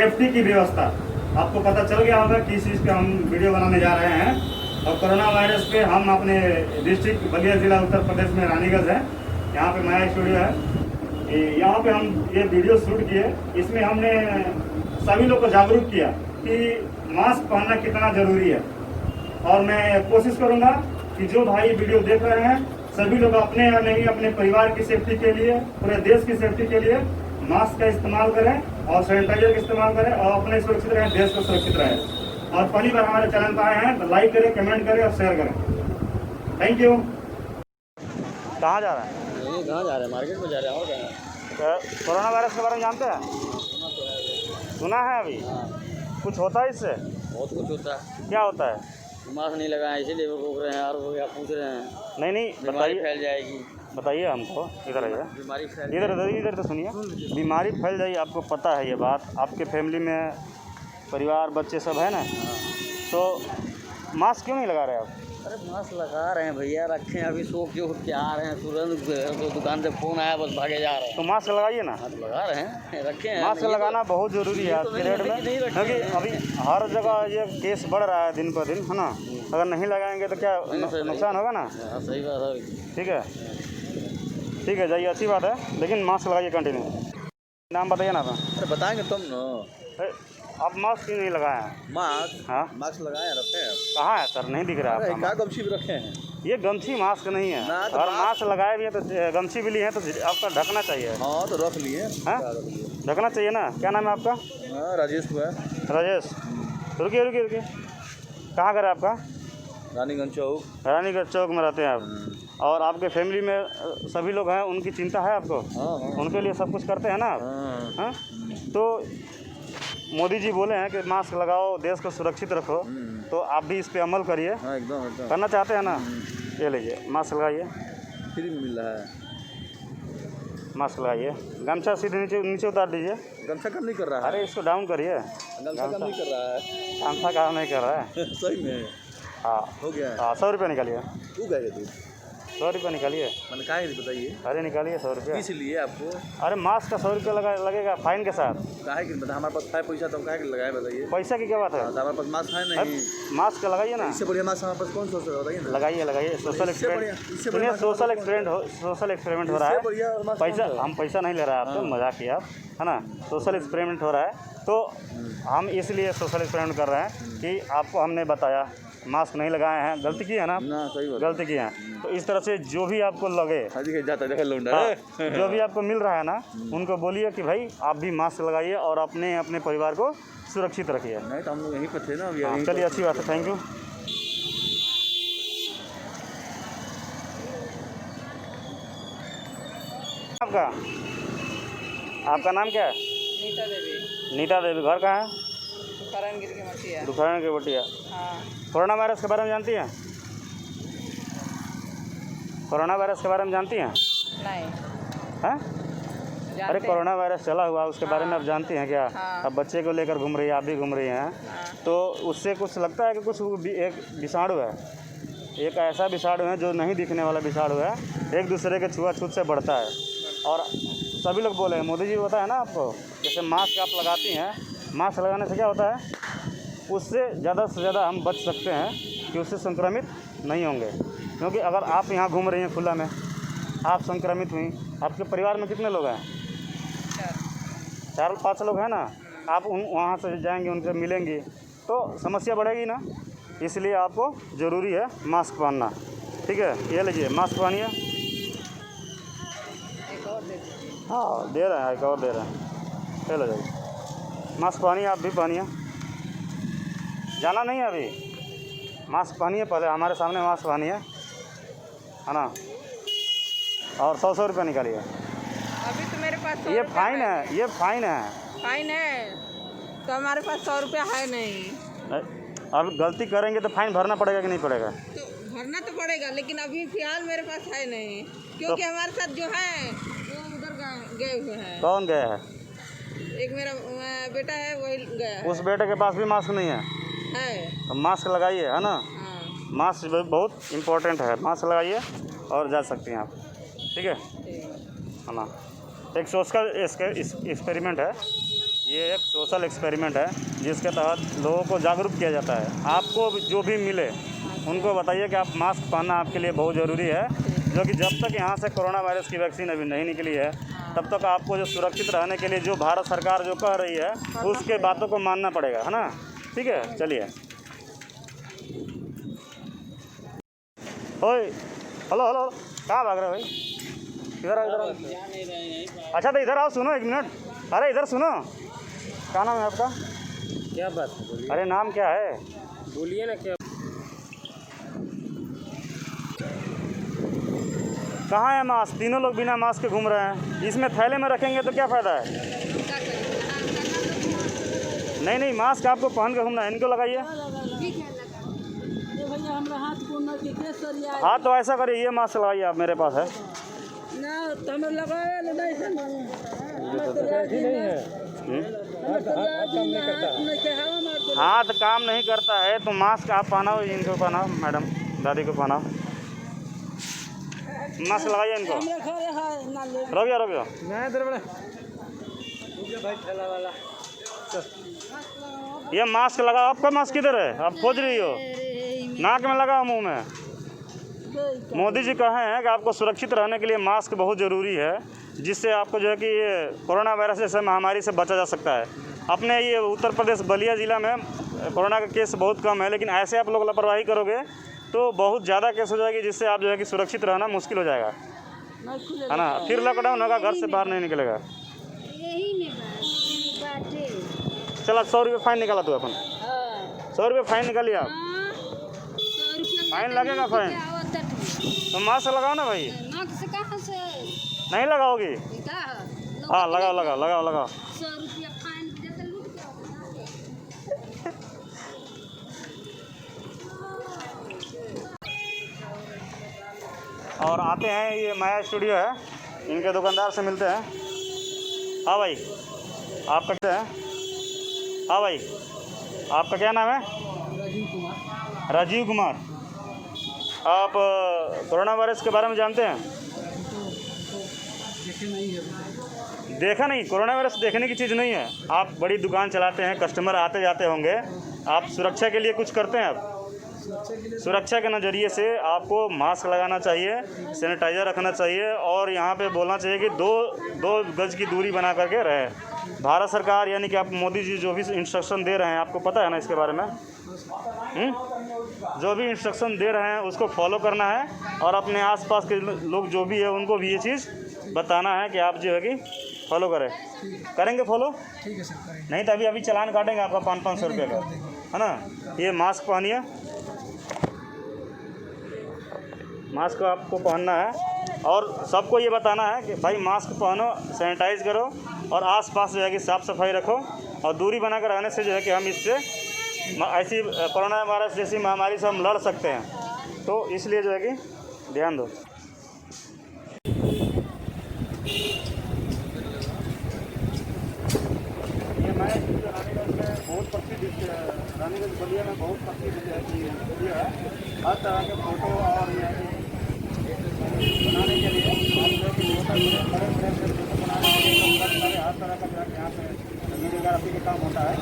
Safety की व्यवस्था। आपको पता चल गया होगा किस चीज़ पे हम वीडियो बनाने जा रहे हैं। और कोरोना वायरस पे हम अपने डिस्ट्रिक्ट बलिया ज़िला उत्तर प्रदेश में रानीगंज है, यहाँ पे माया स्टूडियो है। यहाँ पे हम ये वीडियो शूट किए। इसमें हमने सभी लोग को जागरूक किया कि मास्क पहनना कितना ज़रूरी है। और मैं कोशिश करूँगा कि जो भाई वीडियो देख रहे हैं सभी लोग अपने या नहीं अपने परिवार की सेफ्टी के लिए, पूरे देश की सेफ्टी के लिए मास्क का इस्तेमाल करें और सैनिटाइजर का इस्तेमाल करें और अपने सुरक्षित रहें, देश को सुरक्षित रहें। और पहली बार हमारे चैनल पर आए हैं तो लाइक करें, कमेंट करें और शेयर करें। Thank you. कहाँ जा रहे हैं? नहीं, कहाँ जा रहे हैं? मार्केट में जा रहे हैं। और कहाँ? कोरोना वायरस के बारे में जानते हैं? सुना है अभी? कुछ होता है इससे? बहुत कुछ होता है। क्या होता है? मास्क नहीं लगाए इसीलिए वो रोक रहे हैं और वो क्या पूछ रहे हैं। नहीं बीमारी बताइए, फैल जाएगी। बताइए हमको। इधर आइए, बीमारी फैल इधर तो सुनिए। बीमारी फैल जाएगी, आपको पता है ये बात। आपके फैमिली में परिवार बच्चे सब है ना, तो मास्क क्यों नहीं लगा रहे आप? अरे मास्क लगा रहे हैं भैया, रखें अभी सो के उठ के आ रहे हैं तुरंत, तो दुकान से फ़ोन आया बस भागे जा रहे हैं। तो मास्क लगाइए ना। हाँ तो लगा रहे हैं, रखे हैं। मास्क लगाना बहुत ज़रूरी है आज के डेट में, क्योंकि अभी हर जगह ये केस बढ़ रहा है दिन पर दिन, है ना। अगर नहीं लगाएंगे तो क्या नुकसान होगा ना। हाँ सही बात है। ठीक है, ठीक है, जाइए, अच्छी बात है, लेकिन मास्क लगाइए कंटिन्यू। नाम बताइए ना अपना। अरे बताएंगे तुम न। आप मास्क क्यों नहीं लगाए हैं? मास्क? हाँ, मास्क लगाए रखे हैं। कहाँ है सर? नहीं दिख रहा है आपका। क्या गमछी भी रखे हैं? ये गमछी मास्क नहीं है। ना, तो और मास्क लगाए भी है तो गमछी भी ली है तो आपका ढकना चाहिए। हाँ तो रख लिए। हाँ, ढकना चाहिए ना। क्या नाम है आपका? हाँ राजेश हुआ। राजेश। रुकिए। कहाँ घर है आपका? रानीगंज चौक। रानीगंज चौक में रहते हैं आप। और आपके फैमिली में सभी लोग हैं, उनकी चिंता है आपको? हाँ। उनके लिए सब कुछ करते हैं ना आप? हाँ। तो मोदी जी बोले हैं कि मास्क लगाओ, देश को सुरक्षित रखो, तो आप भी इस पे अमल करिए। हाँ एकदम। करना चाहते हैं ना? ये लीजिए, मास्क लगाइए। फ्री में मिल रहा है। मास्क लगाइए। गमछा सीधे नीचे उतार दीजिए। गमछा कम नहीं कर रहा है। अरे इसको डाउन करिए। गमछा कम नहीं कर रहा है। गमछा काम नहीं कर रहा है। सही में हाँ हो गया है। हाँ, 100 रुपये निकालिए। तू गए तू 100 रुपये निकालिए। मैंने कहा है बताइए। अरे निकालिए 100 रुपये। किस लिए आपको? अरे मास्क का 100 रुपये लगेगा फाइन के साथ। काहे कि बता, हमारे पास है पैसा तो काहे कि लगाए बताइए। पैसा की क्या बात है? तो हमारे पास मास्क है नहीं। मास्क लगाइए ना। इससे बढ़िया मास्क हमारे पास कौन सा बताइए ना। लगाइए। सोशल एक्सपेरिमेंट, सोशल एक्सपेरिमेंट हो रहा है। पैसा, हम पैसा नहीं ले रहा है आपसे, मजाक किया आप, है ना। सोशल एक्सपेरिमेंट हो रहा है, तो हम इसलिए सोशल एक्सपेरिमेंट कर रहे हैं कि आपको हमने बताया मास्क नहीं लगाए हैं, गलती की है ना, सही बात, गलती की है। तो इस तरह से जो भी आपको लगे, जो भी आपको मिल रहा है ना, उनको बोलिए कि भाई आप भी मास्क लगाइए और अपने परिवार को सुरक्षित रखिए। नहीं तो हम लोग यहीं पर थे ना। चलिए, अच्छी बात है, थैंक यू। आपका नाम क्या है? नीता देवी। नीता देवी। घर कहाँ है? दुकान की बटिया। हाँ। कोरोना वायरस के बारे में जानती हैं? कोरोना वायरस के बारे में जानती हैं? नहीं। हैं? अरे कोरोना वायरस चला हुआ, उसके बारे में आप जानती हैं क्या? हाँ। अब बच्चे को लेकर घूम रही है, आप भी घूम रही हैं। हाँ। तो उससे कुछ लगता है कि कुछ एक विषाणु है, एक ऐसा विषाणु है जो नहीं दिखने वाला विषाणु है, एक दूसरे के छुआछूत से बढ़ता है। और सभी लोग बोले, मोदी जी बताया ना आपको, जैसे मास्क आप लगाती हैं, मास्क लगाने से क्या होता है, उससे ज़्यादा से ज़्यादा हम बच सकते हैं कि उससे संक्रमित नहीं होंगे। क्योंकि अगर आप यहाँ घूम रही हैं खुला में, आप संक्रमित हुई, आपके परिवार में कितने लोग हैं? 4-5 लोग हैं ना। आप वहाँ से जाएंगे, उनसे मिलेंगी तो समस्या बढ़ेगी ना। इसलिए आपको ज़रूरी है मास्क पहनना। ठीक है, ये लीजिए मास्क पहनिए। हाँ दे रहे हैं, एक और दे रहे हैं। चलो जाइए, मास्क पहनिए, आप भी पहनिए। जाना नहीं है अभी, मास्क पहनिए, पहले हमारे सामने मास्क पहनिए, है ना। और 100 रुपये निकालिए। अभी तो मेरे पास ये फाइन है, ये फाइन है। फाइन है तो हमारे पास 100 रुपया है नहीं। अब गलती करेंगे तो फाइन भरना पड़ेगा कि नहीं पड़ेगा? तो भरना तो पड़ेगा, लेकिन अभी फिलहाल मेरे पास है नहीं, क्योंकि तो हमारे साथ जो है वो उधर गए हुए हैं। कौन गया है? एक मेरा बेटा है, वही गया है। उस बेटे के पास भी मास्क नहीं है? है। तो मास्क लगाइए, है ना। हाँ। मास्क बहुत इम्पोर्टेंट है, मास्क लगाइए और जा सकती हैं आप। ठीक है ना। एक सोशल एक्सपेरिमेंट है, ये एक सोशल एक्सपेरिमेंट है जिसके तहत लोगों को जागरूक किया जाता है। आपको जो भी मिले उनको बताइए कि आप मास्क पहनना आपके लिए बहुत ज़रूरी है, जो कि जब तक यहाँ से कोरोना वायरस की वैक्सीन अभी नहीं निकली है तब तक आपको जो सुरक्षित रहने के लिए जो भारत सरकार जो कह रही है उसके बातों को मानना पड़ेगा, है ना। ठीक है, चलिए। ओए हेलो हेलो, कहाँ भाग रहे हो भाई? इधर आओ, इधर आओ। अच्छा तो इधर आओ, सुनो एक मिनट। अरे इधर सुनो, क्या नाम है आपका? क्या बात है? अरे नाम क्या है? बोलिए ना। क्या कहाँ है मास्क? तीनों लोग बिना मास्क के घूम रहे हैं। इसमें थैले में रखेंगे तो क्या फ़ायदा है? नहीं नहीं, मास्क आपको पहन के घूमना है। इनको लगाइए। हाँ तो ऐसा करिए, ये मास्क लगाइए आप, मेरे पास है ना तो हमें लगाया नहीं हाथ काम नहीं करता है तो मास्क आप पहनाओ, इनको पहनाओ, मैडम दादी को पहनाओ, मास्क लगाइए इनको। रुक गया ये मास्क लगाओ। आपका मास्क किधर है? आप खोज रही हो? नाक में लगाओ, मुंह में। मोदी जी कहे हैं कि आपको सुरक्षित रहने के लिए मास्क बहुत ज़रूरी है, जिससे आपको जो है कि ये कोरोना वायरस जैसे महामारी से बचा जा सकता है। अपने ये उत्तर प्रदेश बलिया ज़िला में कोरोना का केस बहुत कम है, लेकिन ऐसे आप लोग लापरवाही करोगे तो बहुत ज़्यादा केस हो जाएगी, जिससे आप जो है कि सुरक्षित रहना मुश्किल हो जाएगा, है ना। फिर लॉकडाउन होगा, घर से बाहर नहीं निकलेगा। चलो 100 रुपये फाइन निकाला तू अपन। 100 रुपये फाइन निकालिए आप। फाइन लगेगा फाइन। तो मास्क लगाओ ना भाई। नहीं लगाओगी? हाँ लगाओ। 100 रुपया फाइन जैसे लूट के और आते हैं, ये माया स्टूडियो है, इनके दुकानदार से मिलते हैं। हाँ भाई, आपका क्या है? हाँ भाई, आपका क्या नाम है? राजीव कुमार। आप कोरोना वायरस के बारे में जानते हैं? देखा नहीं? कोरोना वायरस देखने की चीज़ नहीं है। आप बड़ी दुकान चलाते हैं, कस्टमर आते जाते होंगे, आप सुरक्षा के लिए कुछ करते हैं? आप सुरक्षा के नज़रिए से आपको मास्क लगाना चाहिए, सैनिटाइज़र रखना चाहिए, और यहाँ पे बोलना चाहिए कि दो गज की दूरी बना करके रहे। भारत सरकार यानी कि आप मोदी जी जो भी इंस्ट्रक्शन दे रहे हैं, आपको पता है ना इसके बारे में? जो भी इंस्ट्रक्शन दे रहे हैं उसको फॉलो करना है, और अपने आसपास के लोग जो भी है उनको भी ये चीज़ बताना है कि आप जो है कि फॉलो करेंगे फॉलो। ठीक है सर। नहीं तो अभी चालान काटेंगे आपका 500 रुपये का, है ना। ये मास्क पहनिए, मास्क आपको पहनना है, और सबको ये बताना है कि भाई मास्क पहनो, सैनिटाइज करो, और आसपास जो है कि साफ़ सफाई रखो, और दूरी बनाकर रहने से जो है कि हम इससे ऐसी कोरोना वायरस जैसी महामारी से हम लड़ सकते हैं। तो इसलिए जो है कि ध्यान दो। ये मैं रानीगंज में बहुत प्रसिद्ध, रानीगंज बलिया में बहुत प्रसिद्ध स्टूडियो है। हर तरह के फ़ोटो और बनाने के लिए बड़े फोटो बनाने के लिए हर तरह का जो है यहाँ पे वीडियोग्राफी का काम होता है।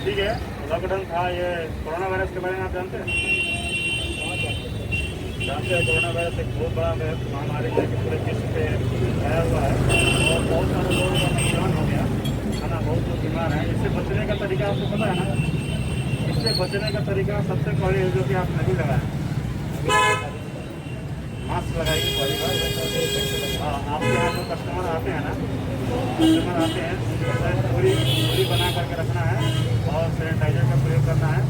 ठीक है, लॉकडाउन था, ये कोरोना वायरस के बारे में आप जानते हैं? कोरोना वायरस एक बहुत बड़ा महामारी है कि पूरे विश्व पे फैला हुआ है, और बहुत सारे लोगों का नुकसान हो गया, है ना। बहुत लोग बीमार हैं। इससे बचने का तरीका आपको पता है ना? इससे बचने का तरीका सबसे पहले जो कि आप नहीं लगाएं। मास्क लगाइए पहली बार। हाँ, आपके यहाँ जो कस्टमर आते हैं ना, कस्टमर आते हैं उनके पूरी बना करके रखना है और सैनिटाइजर का प्रयोग करना है,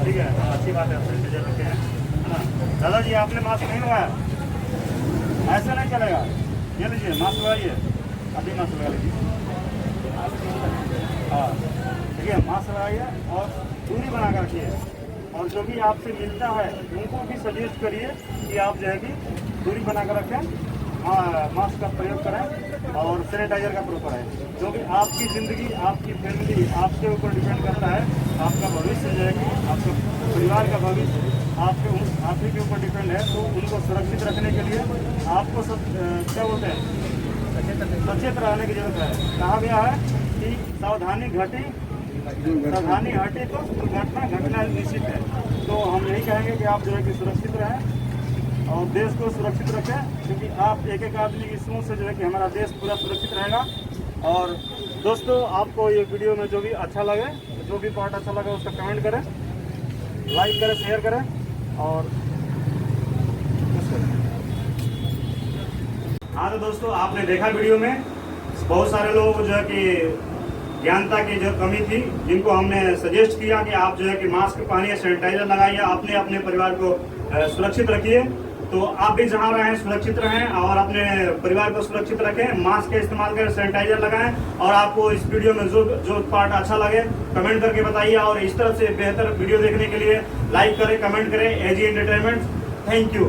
ठीक है। अच्छी बात है, सैनिटाइजर रखे हैं, है ना। दादा जी आपने मास्क नहीं लगाया, ऐसा नहीं चलेगा। ये लीजिए मास्क लगाइए, अभी मास्क लगा लीजिए। हाँ ठीक है, मास्क लगाइए और दूरी बना कर रखिए। और जो भी आपसे मिलता है उनको भी सजेस्ट करिए कि आप जो है कि दूरी बना कर रखें, मास्क का प्रयोग करें और सैनिटाइजर का प्रयोग करें, क्योंकि आपकी ज़िंदगी, आपकी फैमिली आपके ऊपर डिपेंड करता है। आपका भविष्य जो है कि आपका परिवार का भविष्य आप ही के ऊपर डिपेंड है। तो उनको सुरक्षित रखने के लिए आपको सब क्या बोलते हैं, सचेत रहने की जरूरत है। कहा गया है कि सावधानी हटी तो दुर्घटना घटना निश्चित है। तो हम यही कहेंगे कि आप जो है कि सुरक्षित रहें और देश को सुरक्षित रखें, क्योंकि आप एक एक आदमी की सोच से जो है कि हमारा देश पूरा सुरक्षित रहेगा। और दोस्तों आपको ये वीडियो में जो भी अच्छा लगे, जो भी पार्ट अच्छा लगे उसका कमेंट करें, लाइक करें, शेयर करें और हाँ। तो दोस्तों आपने देखा वीडियो में बहुत सारे लोगों को जो है कि ज्ञानता की जो कमी थी, जिनको हमने सजेस्ट किया कि आप जो है कि मास्क पहनिए, सैनिटाइजर लगाइए, आपने अपने परिवार को सुरक्षित रखिए। तो आप भी जहाँ रहें सुरक्षित रहें और अपने परिवार को सुरक्षित रखें, मास्क का इस्तेमाल करें, सैनिटाइजर लगाएं। और आपको इस वीडियो में जो पार्ट अच्छा लगे कमेंट करके बताइए। और इस तरह से बेहतर वीडियो देखने के लिए लाइक करें, कमेंट करें। AG entertainment, thank you.